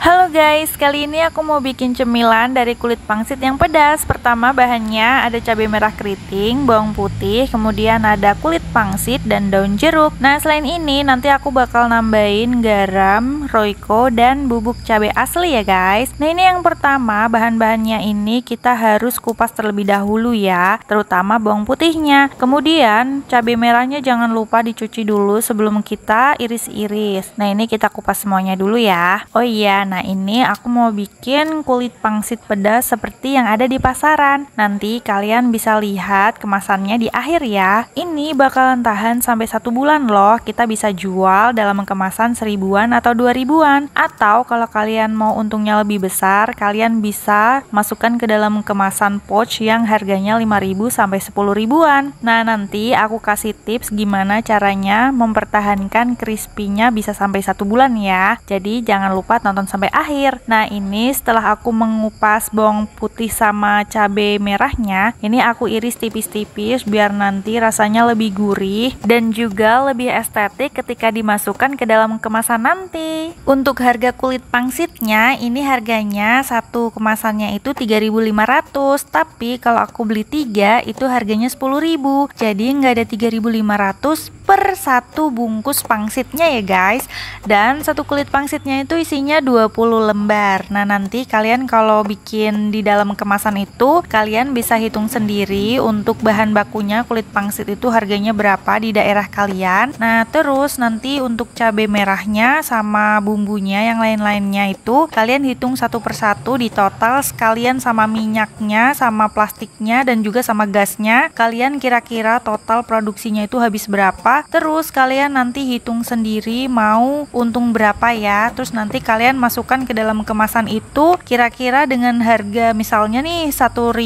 Halo guys, kali ini aku mau bikin cemilan dari kulit pangsit yang pedas. Pertama bahannya ada cabai merah keriting, bawang putih, kemudian ada kulit pangsit dan daun jeruk. Nah selain ini nanti aku bakal nambahin garam, royco, dan bubuk cabai asli ya guys. Nah ini yang pertama, bahan-bahannya ini kita harus kupas terlebih dahulu ya, terutama bawang putihnya. Kemudian cabai merahnya jangan lupa dicuci dulu sebelum kita iris-iris. Nah ini kita kupas semuanya dulu ya. Oh iya, nah ini aku mau bikin kulit pangsit pedas seperti yang ada di pasaran. Nanti kalian bisa lihat kemasannya di akhir ya. Ini bakalan tahan sampai 1 bulan loh. Kita bisa jual dalam kemasan 1000-an atau 2000-an. Atau kalau kalian mau untungnya lebih besar, kalian bisa masukkan ke dalam kemasan pouch yang harganya 5.000 sampai 10.000-an. Nah nanti aku kasih tips gimana caranya mempertahankan crispy-nya bisa sampai 1 bulan ya. Jadi jangan lupa tonton sampai akhir. Nah ini setelah aku mengupas bawang putih sama cabai merahnya, ini aku iris tipis-tipis biar nanti rasanya lebih gurih dan juga lebih estetik ketika dimasukkan ke dalam kemasan nanti. Untuk harga kulit pangsitnya, ini harganya satu kemasannya itu 3.500, tapi kalau aku beli 3 itu harganya 10.000. Jadi nggak ada 3.500 per satu bungkus pangsitnya ya guys. Dan satu kulit pangsitnya itu isinya 20 lembar. Nah nanti kalian kalau bikin di dalam kemasan itu, kalian bisa hitung sendiri untuk bahan bakunya kulit pangsit itu harganya berapa di daerah kalian. Nah terus nanti untuk cabai merahnya sama bumbunya yang lain-lainnya itu kalian hitung satu persatu di total sekalian sama minyaknya, sama plastiknya, dan juga sama gasnya. Kalian kira-kira total produksinya itu habis berapa. Terus kalian nanti hitung sendiri mau untung berapa ya. Terus nanti kalian masukkan ke dalam kemasan itu kira-kira dengan harga misalnya nih 1.000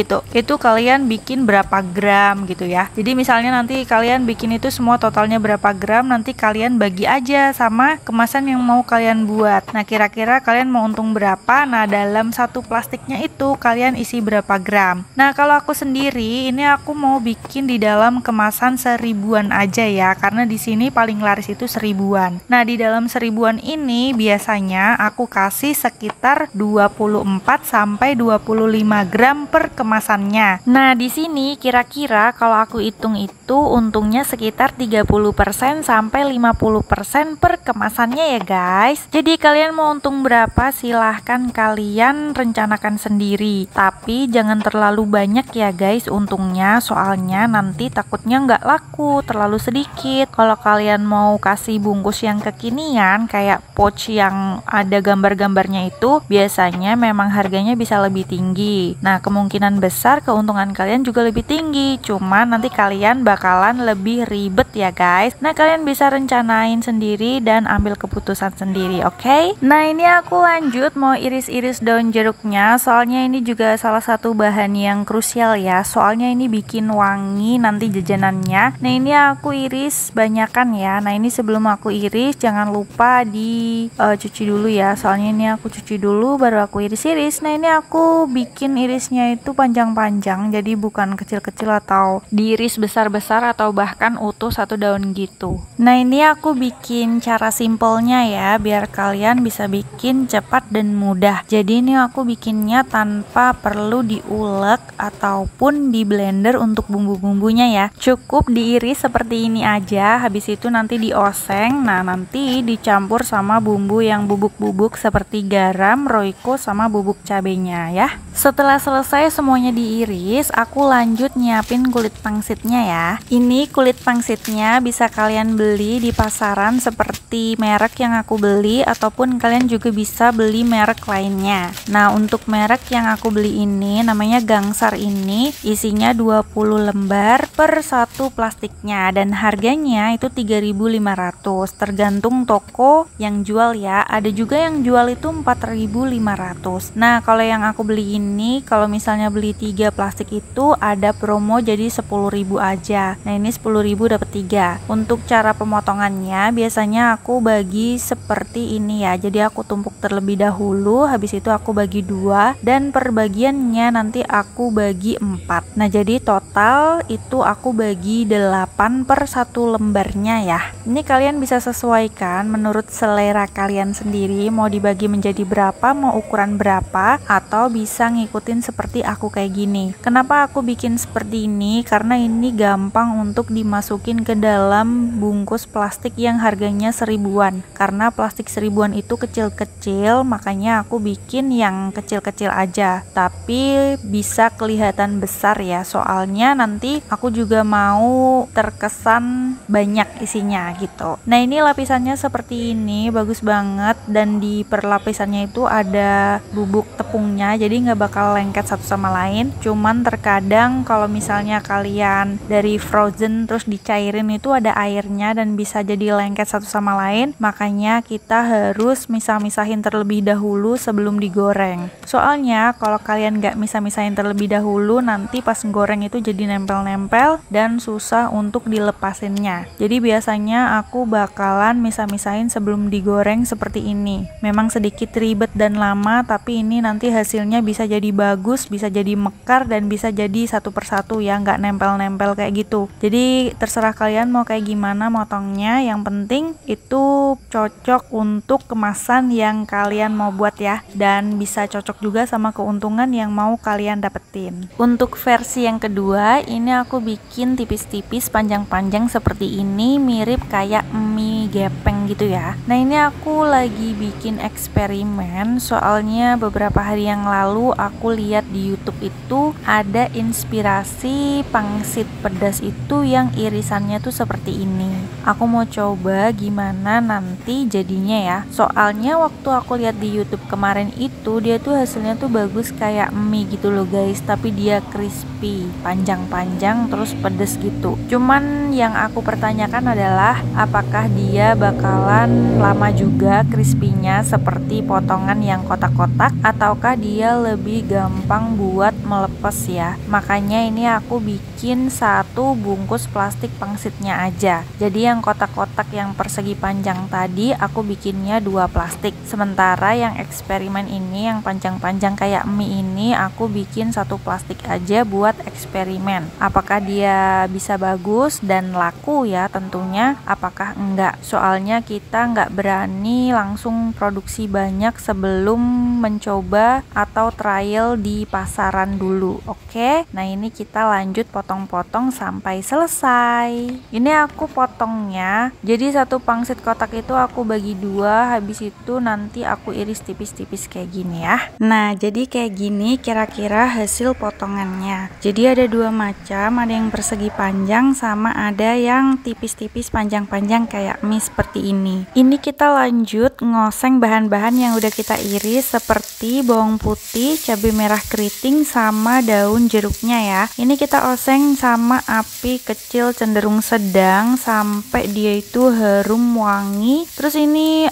gitu. Itu kalian bikin berapa gram gitu ya. Jadi misalnya nanti kalian bikin itu semua totalnya berapa gram, nanti kalian bagi aja sama kemasan yang mau kalian buat. Nah kira-kira kalian mau untung berapa. Nah dalam satu plastiknya itu kalian isi berapa gram. Nah kalau aku sendiri ini aku mau bikin di dalam kemasan 1000-an aja ya, karena di sini paling laris itu 1000-an. Nah di dalam 1000-an ini biasanya aku kasih sekitar 24 sampai 25 gram per kemasannya. Nah di sini kira-kira kalau aku hitung itu untungnya sekitar 30% sampai 50% per kemasannya ya guys. Jadi kalian mau untung berapa silahkan kalian rencanakan sendiri, tapi jangan terlalu banyak ya guys untungnya, soalnya nanti takutnya nggak laku, terlalu sedikit. Kalau kalian mau kasih bungkus yang kekinian kayak pouch yang ada gambar-gambarnya itu biasanya memang harganya bisa lebih tinggi. Nah kemungkinan besar keuntungan kalian juga lebih tinggi, cuman nanti kalian bakalan lebih ribet ya guys. Nah kalian bisa rencanain sendiri dan ambil keputusan sendiri, oke? Nah ini aku lanjut mau iris-iris daun jeruknya, soalnya ini juga salah satu bahan yang krusial ya, soalnya ini bikin wangi nanti jajanannya. Nah ini aku iris banyakan ya. Nah ini sebelum aku iris jangan lupa dicuci dulu ya, soalnya ini aku cuci dulu baru aku iris-iris. Nah ini aku bikin irisnya itu panjang-panjang, jadi bukan kecil-kecil atau diiris besar-besar atau bahkan utuh satu daun gitu. Nah ini aku bikin cara simpelnya ya, biar kalian bisa bikin cepat dan mudah. Jadi ini aku bikinnya tanpa perlu diulek ataupun di blender untuk bumbu-bumbunya ya. Cukup diiris seperti ini aja, habis itu nanti dioseng. Nah nanti dicampur sama bumbu yang bubuk-bubuk seperti garam, royco, sama bubuk cabenya ya. Setelah selesai semuanya diiris, aku lanjut nyiapin kulit pangsitnya ya. Ini kulit pangsitnya bisa kalian beli di pasaran seperti merek yang aku beli, ataupun kalian juga bisa beli merek lainnya. Nah untuk merek yang aku beli ini namanya Gangsar, ini isinya 20 lembar per satu plastiknya dan harganya itu 3.500 tergantung toko yang jual ya. Ada juga yang jual itu 4.500. Nah kalau yang aku beli ini kalau misalnya beli 3 plastik itu ada promo jadi 10.000 aja. Nah ini 10.000 dapat 3. Untuk cara pemotongannya biasanya aku bagi seperti ini ya. Jadi aku tumpuk terlebih dahulu, habis itu aku bagi 2 dan perbagiannya nanti aku bagi 4. Nah jadi total itu aku bagi 8 per 1 lembarnya ya. Ini kalian bisa sesuaikan menurut selera kalian sendiri, mau dibagi menjadi berapa, mau ukuran berapa, atau bisa ngikutin seperti aku kayak gini. Kenapa aku bikin seperti ini? Karena ini gampang untuk dimasukin ke dalam bungkus plastik yang harganya 1000-an. Karena plastik 1000-an itu kecil-kecil, makanya aku bikin yang kecil-kecil aja. Tapi bisa kelihatan besar ya, soalnya nanti aku juga mau terkesan banyak isinya gitu. Nah ini lapisannya seperti ini, bagus banget, dan di perlapisannya itu ada bubuk tepungnya, jadi nggak bakal lengket satu sama lain. Cuman terkadang kalau misalnya kalian dari frozen terus dicairin itu ada airnya dan bisa jadi lengket satu sama lain, makanya kita harus misah-misahin terlebih dahulu sebelum digoreng. Soalnya kalau kalian nggak misah-misahin terlebih dahulu, nanti pas goreng itu jadi nempel-nempel dan susah untuk dilepasinnya. Jadi biasanya aku bakalan misah-misahin sebelum digoreng seperti ini. Memang sedikit ribet dan lama, tapi ini nanti hasilnya bisa jadi bagus, bisa jadi mekar, dan bisa jadi satu persatu ya, nggak nempel-nempel kayak gitu. Jadi terserah kalian mau kayak gimana motongnya, yang penting itu cocok untuk kemasan yang kalian mau buat ya, dan bisa cocok juga sama keuntungan yang mau kalian dapetin. Untuk versi yang kedua, ini aku bikin tipis-tipis panjang-panjang seperti ini, mirip kayak mie gepeng gitu ya. Nah ini aku lagi bikin eksperimen, soalnya beberapa hari yang lalu aku lihat di YouTube itu ada inspirasi pangsit pedas itu yang irisannya tuh seperti ini. Aku mau coba gimana nanti jadinya ya. Soalnya waktu aku lihat di YouTube kemarin itu dia tuh hasilnya tuh bagus kayak mie gitu loh guys, tapi dia crispy, panjang-panjang terus pedes gitu. Cuman yang aku pertanyakan adalah apakah dia bakalan lama juga crispy-nya seperti potongan yang kotak-kotak, ataukah dia lebih gampang buat melepas ya. Makanya ini aku bikin satu bungkus plastik pangsitnya aja. Jadi yang kotak-kotak yang persegi panjang tadi aku bikinnya 2 plastik. Sementara yang eksperimen ini yang panjang-panjang kayak mie ini aku bikin 1 plastik aja buat eksperimen. Apakah dia bisa bagus dan laku ya tentunya, apakah enggak. Soalnya kita nggak berani langsung produksi banyak sebelum mencoba atau trial di pasaran dulu. Oke, nah ini kita lanjut potong-potong sampai selesai. Ini aku potongnya, jadi 1 pangsit kotak itu aku bagi 2, habis itu nanti aku iris tipis-tipis kayak gini ya. Nah jadi kayak gini kira-kira hasil potongannya. Jadi ada 2 macam, ada yang persegi panjang sama ada yang tipis-tipis panjang-panjang kayak mie seperti ini. Ini kita lanjut ngoseng bahan-bahan yang udah kita iris seperti bawang putih, cabai merah keriting, sama daun jeruknya ya. Ini kita oseng sama api kecil cenderung sedang sampai dia itu harum wangi. Terus ini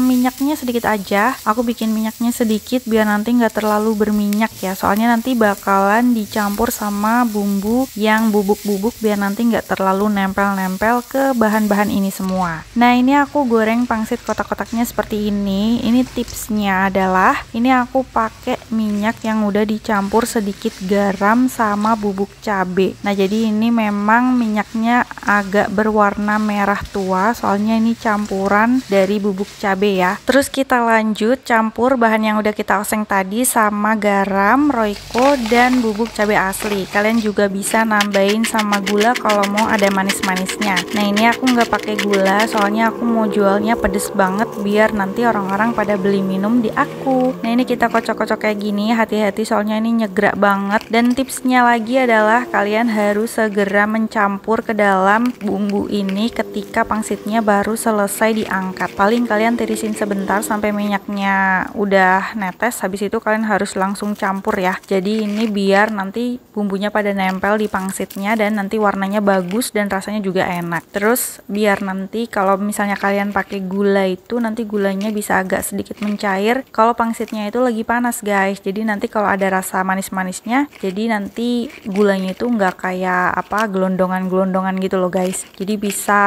minyaknya sedikit aja. Aku bikin minyaknya sedikit biar nanti nggak terlalu berminyak ya. Soalnya nanti bakalan dicampur sama bumbu yang bubuk-bubuk biar nanti nggak terlalu nempel-nempel ke bahan-bahan ini semua. Nah ini aku goreng pangsit kotak-kotaknya seperti ini. Ini tipsnya adalah ini aku pakai minyak yang udah dicampur sedikit garam sama bubuk cabe. Nah jadi ini memang minyaknya agak berwarna merah tua, soalnya ini campuran dari bubuk cabe ya. Terus kita lanjut campur bahan yang udah kita oseng tadi sama garam, royco, dan bubuk cabe asli. Kalian juga bisa nambahin sama gula kalau mau ada manis-manisnya. Nah ini aku nggak pakai gula, soalnya aku mau jualnya pedes banget biar nanti orang-orang pada beli minum di aku. Nah ini kita kocok-kocok kayak gini, hati-hati soalnya ini nyegrak banget. Dan tipsnya lagi adalah kalian harus segera mencampur ke dalam bumbu ini ketika pangsitnya baru selesai diangkat. Paling kalian tirisin sebentar sampai minyaknya udah netes, habis itu kalian harus langsung campur ya. Jadi ini biar nanti bumbunya pada nempel di pangsitnya dan nanti warnanya bagus dan rasanya juga enak. Terus biar nanti kalau misalnya kalian pakai gula itu nanti gulanya bisa agak sedikit mencair kalau pangsitnya itu lagi panas guys. Jadi nanti kalau ada rasa manis-manisnya, jadi nanti gulanya itu nggak kayak apa gelondongan-gelondongan gitu loh guys. Jadi bisa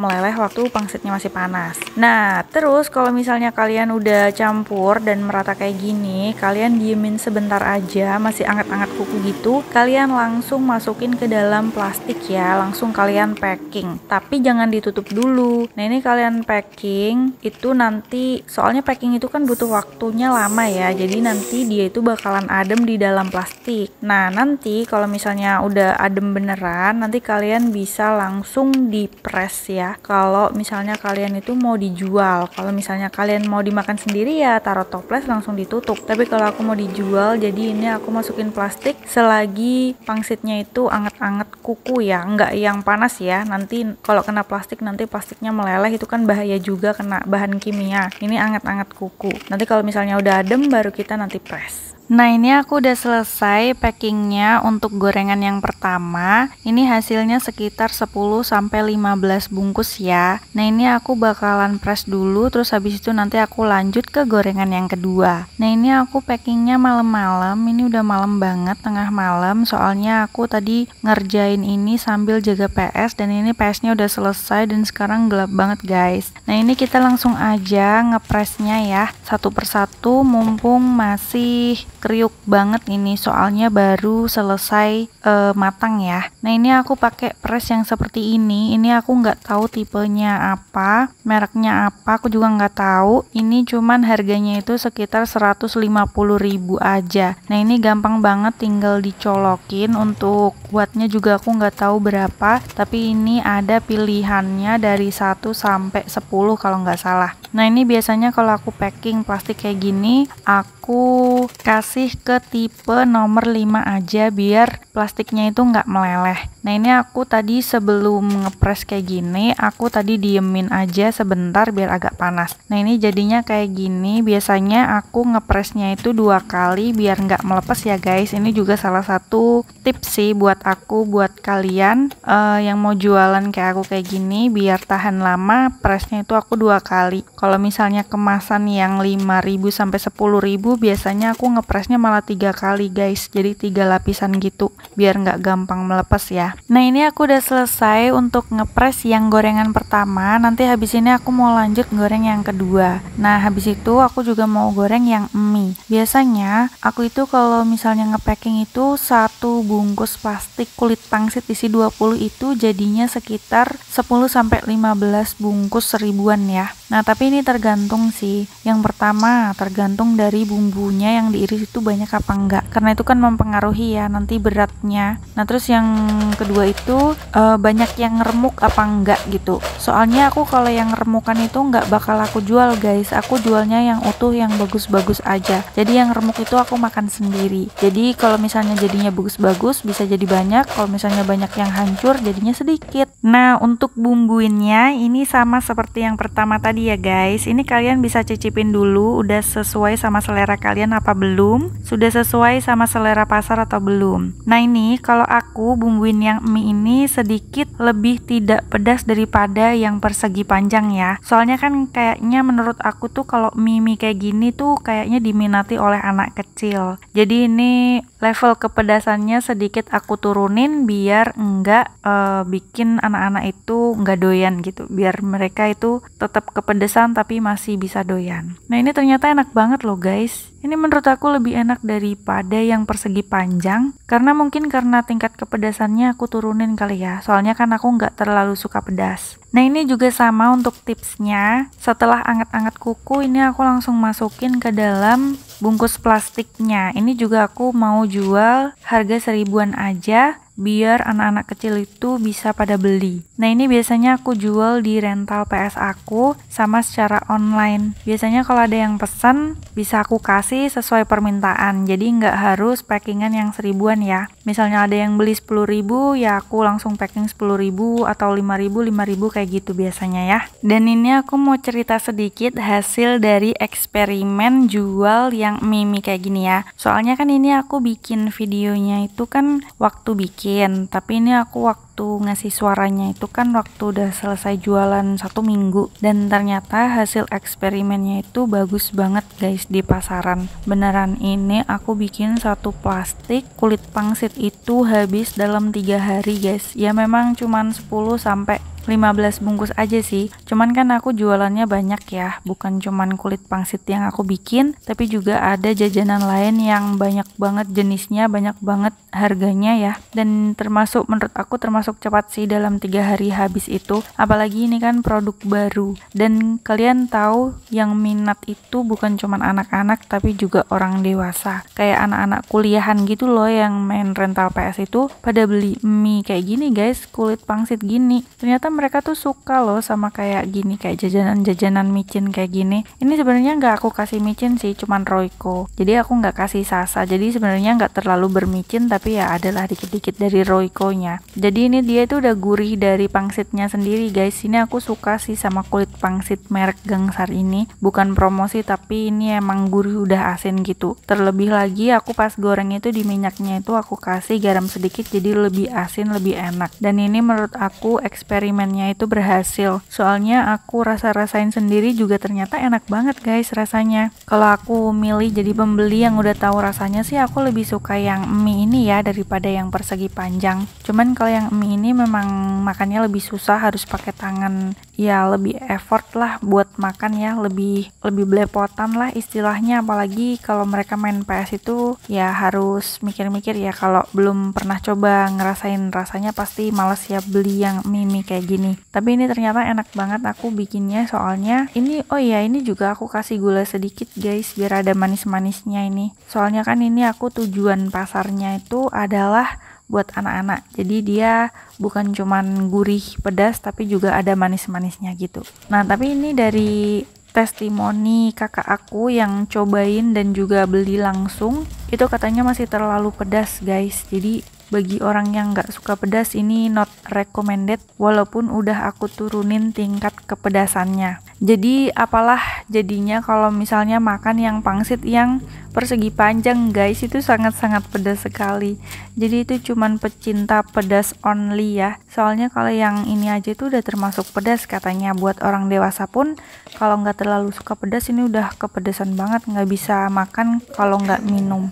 meleleh waktu pangsitnya masih panas. Nah terus kalau misalnya kalian udah campur dan merata kayak gini, kalian diemin sebentar aja, masih anget-anget kuku gitu, kalian langsung masukin ke dalam plastik ya, langsung kalian packing, tapi jangan ditutup dulu. Nah ini kalian packing itu nanti, soalnya packing itu kan butuh waktunya lama ya, jadi nanti dia itu bakalan adem di dalam plastik. Nah nanti kalau misalnya udah adem beneran, nanti kalian bisa langsung dipres ya, kalau misalnya kalian itu mau dijual. Kalau misalnya kalian mau dimakan sendiri ya taruh toples langsung ditutup, tapi kalau aku mau dijual, jadi ini aku masukin plastik selagi pangsitnya itu anget-anget kuku ya, enggak yang panas ya. Nanti kalau kena plastik nanti plastiknya meleleh, itu kan bahaya juga, kena bahan kimia. Ini anget-anget kuku. Nanti kalau misalnya udah adem baru kita nanti press. Nah ini aku udah selesai packingnya untuk gorengan yang pertama. Ini hasilnya sekitar 10-15 bungkus ya. Nah ini aku bakalan press dulu, terus habis itu nanti aku lanjut ke gorengan yang kedua. Nah ini aku packingnya malam-malam, ini udah malam banget, tengah malam. Soalnya aku tadi ngerjain ini sambil jaga PS, dan ini PS-nya udah selesai dan sekarang gelap banget guys. Nah ini kita langsung aja ngepresnya ya, satu persatu mumpung masih kriuk banget ini, soalnya baru selesai matang ya. Nah ini aku pakai press yang seperti ini. Ini aku nggak tahu tipenya apa, mereknya apa, aku juga nggak tahu. Ini cuman harganya itu sekitar 150.000 aja. Nah ini gampang banget, tinggal dicolokin. Untuk buatnya juga aku nggak tahu berapa, tapi ini ada pilihannya dari 1 sampai 10 kalau nggak salah. Nah ini biasanya kalau aku packing plastik kayak gini, aku kasih ke tipe nomor 5 aja biar plastiknya itu nggak meleleh. Nah ini aku tadi sebelum ngepres kayak gini, aku tadi diemin aja sebentar biar agak panas. Nah ini jadinya kayak gini. Biasanya aku ngepresnya itu 2 kali biar nggak melepas ya guys. Ini juga salah satu tips sih buat aku, buat kalian yang mau jualan kayak aku kayak gini, biar tahan lama, presnya itu aku 2 kali. Kalau misalnya kemasan yang 5.000 sampai 10.000, biasanya aku ngepresnya malah 3 kali guys, jadi 3 lapisan gitu biar nggak gampang melepas ya. Nah ini aku udah selesai untuk ngepres yang gorengan pertama. Nanti habis ini aku mau lanjut goreng yang kedua. Nah habis itu aku juga mau goreng yang mie. Biasanya aku itu kalau misalnya ngepacking itu 1 bungkus plastik kulit pangsit isi 20 itu jadinya sekitar 10 sampai 15 bungkus seribuan ya. Nah tapi ini tergantung sih. Yang pertama tergantung dari bumbunya yang diiris itu banyak apa enggak, karena itu kan mempengaruhi ya nanti beratnya. Nah terus yang kedua itu banyak yang remuk apa enggak gitu. Soalnya aku kalau yang remukan itu enggak bakal aku jual guys, aku jualnya yang utuh, yang bagus-bagus aja. Jadi yang remuk itu aku makan sendiri. Jadi kalau misalnya jadinya bagus-bagus bisa jadi banyak, kalau misalnya banyak yang hancur jadinya sedikit. Nah untuk bumbuinnya ini sama seperti yang pertama tadi ya guys. Ini kalian bisa cicipin dulu udah sesuai sama selera kalian apa belum, sudah sesuai sama selera pasar atau belum. Nah ini kalau aku bumbuin yang mie ini sedikit lebih tidak pedas daripada yang persegi panjang ya. Soalnya kan kayaknya menurut aku tuh kalau mie kayak gini tuh kayaknya diminati oleh anak kecil. Jadi ini level kepedasannya sedikit aku turunin biar enggak bikin anak-anak itu enggak doyan gitu, biar mereka itu tetap kepedesan tapi masih bisa doyan. Nah ini ternyata enak banget loh guys. Ini menurut aku lebih enak daripada yang persegi panjang, karena mungkin karena tingkat kepedasannya aku turunin kali ya, soalnya kan aku nggak terlalu suka pedas. Nah ini juga sama untuk tipsnya. Setelah anget-anget kuku, ini aku langsung masukin ke dalam bungkus plastiknya. Ini juga aku mau jual harga 1000-an aja, biar anak-anak kecil itu bisa pada beli. Nah ini biasanya aku jual di rental PS aku sama secara online. Biasanya kalau ada yang pesan bisa aku kasih sesuai permintaan, jadi nggak harus packingan yang 1000-an ya. Misalnya ada yang beli 10.000 ya aku langsung packing 10.000 atau 5.000 kayak gitu biasanya ya. Dan ini aku mau cerita sedikit hasil dari eksperimen jual yang mie kayak gini ya. Soalnya kan ini aku bikin videonya itu kan waktu bikin, tapi ini aku waktu waktu ngasih suaranya itu kan waktu udah selesai jualan 1 minggu, dan ternyata hasil eksperimennya itu bagus banget guys di pasaran. Beneran, ini aku bikin satu plastik kulit pangsit itu habis dalam 3 hari guys. Ya memang cuman 10 sampai 15 bungkus aja sih, cuman kan aku jualannya banyak ya, bukan cuman kulit pangsit yang aku bikin, tapi juga ada jajanan lain yang banyak banget jenisnya, banyak banget harganya ya, dan termasuk menurut aku termasuk cepat sih, dalam 3 hari habis itu. Apalagi ini kan produk baru, dan kalian tahu yang minat itu bukan cuman anak-anak tapi juga orang dewasa, kayak anak-anak kuliahan gitu loh yang main rental PS itu pada beli mie kayak gini guys, kulit pangsit gini. Ternyata mereka tuh suka loh sama kayak gini, kayak jajanan-jajanan micin kayak gini. Ini sebenarnya nggak aku kasih micin sih, cuman Royco. Jadi aku nggak kasih Sasa. Jadi sebenarnya nggak terlalu bermicin, tapi ya adalah dikit-dikit dari Royco-nya. Jadi ini dia itu udah gurih dari pangsitnya sendiri guys. Ini aku suka sih sama kulit pangsit merek Gangsar ini. Bukan promosi, tapi ini emang gurih, udah asin gitu. Terlebih lagi aku pas goreng itu di minyaknya itu aku kasih garam sedikit, jadi lebih asin, lebih enak. Dan ini menurut aku eksperimennya itu berhasil, soalnya aku rasain sendiri juga ternyata enak banget guys rasanya. Kalau aku milih jadi pembeli yang udah tahu rasanya sih, aku lebih suka yang mie ini ya daripada yang persegi panjang. Cuman kalau yang mie ini memang makannya lebih susah, harus pakai tangan, ya lebih effort lah buat makan ya, lebih belepotan lah istilahnya. Apalagi kalau mereka main PS itu ya harus mikir-mikir ya, kalau belum pernah coba ngerasain rasanya pasti males ya beli yang mie kayak gini. Tapi ini ternyata enak banget aku bikinnya, soalnya ini, oh iya, ini juga aku kasih gula sedikit guys biar ada manis-manisnya ini. Soalnya kan ini aku tujuan pasarnya itu adalah buat anak-anak, jadi dia bukan cuman gurih pedas tapi juga ada manis-manisnya gitu. Nah tapi ini dari testimoni kakak aku yang cobain dan juga beli langsung, itu katanya masih terlalu pedas guys. Jadi bagi orang yang nggak suka pedas ini not recommended, walaupun udah aku turunin tingkat kepedasannya. Jadi apalah jadinya kalau misalnya makan yang pangsit yang persegi panjang guys, itu sangat-sangat pedas sekali. Jadi itu cuman pecinta pedas only ya, soalnya kalau yang ini aja itu udah termasuk pedas katanya. Buat orang dewasa pun kalau nggak terlalu suka pedas ini udah kepedesan banget, nggak bisa makan kalau nggak minum.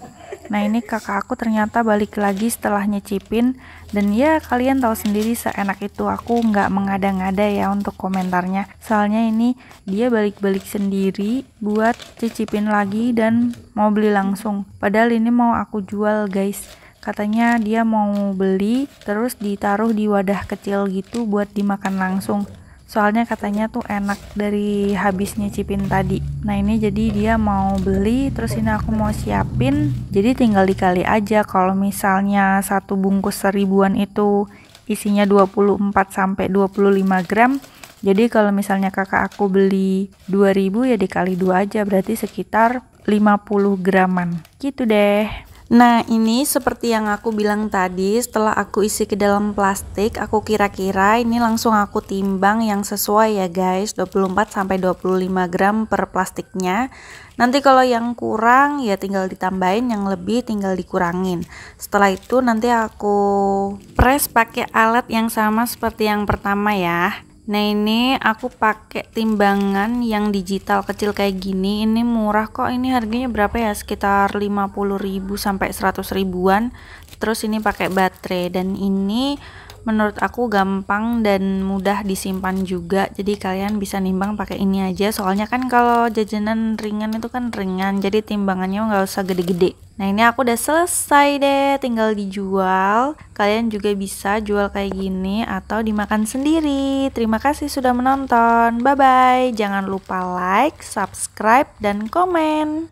Nah ini kakak aku ternyata balik lagi setelah nyicipin, dan ya kalian tahu sendiri seenak itu aku nggak mengada-ngada ya untuk komentarnya, soalnya ini dia balik-balik sendiri buat cicipin lagi dan mau beli langsung, padahal ini mau aku jual guys. Katanya dia mau beli terus ditaruh di wadah kecil gitu buat dimakan langsung, soalnya katanya tuh enak dari habis nyicipin tadi. Nah ini jadi dia mau beli, terus ini aku mau siapin, jadi tinggal dikali aja. Kalau misalnya satu bungkus 1000-an itu isinya 24 sampai 25 gram, jadi kalau misalnya kakak aku beli 2000 ya dikali 2 aja, berarti sekitar 50 graman gitu deh. Nah ini seperti yang aku bilang tadi, setelah aku isi ke dalam plastik, aku kira-kira ini langsung aku timbang yang sesuai ya guys, 24 sampai 25 gram per plastiknya. Nanti kalau yang kurang ya tinggal ditambahin, yang lebih tinggal dikurangin. Setelah itu nanti aku press pakai alat yang sama seperti yang pertama ya. Nah ini aku pakai timbangan yang digital kecil kayak gini, ini murah kok, ini harganya berapa ya, sekitar 50.000 sampai 100 ribuan. Terus ini pakai baterai, dan ini menurut aku gampang dan mudah disimpan juga, jadi kalian bisa nimbang pakai ini aja. Soalnya kan kalau jajanan ringan itu kan ringan, jadi timbangannya nggak usah gede-gede. Nah ini aku udah selesai deh, tinggal dijual. Kalian juga bisa jual kayak gini atau dimakan sendiri. Terima kasih sudah menonton, bye bye. Jangan lupa like, subscribe, dan komen.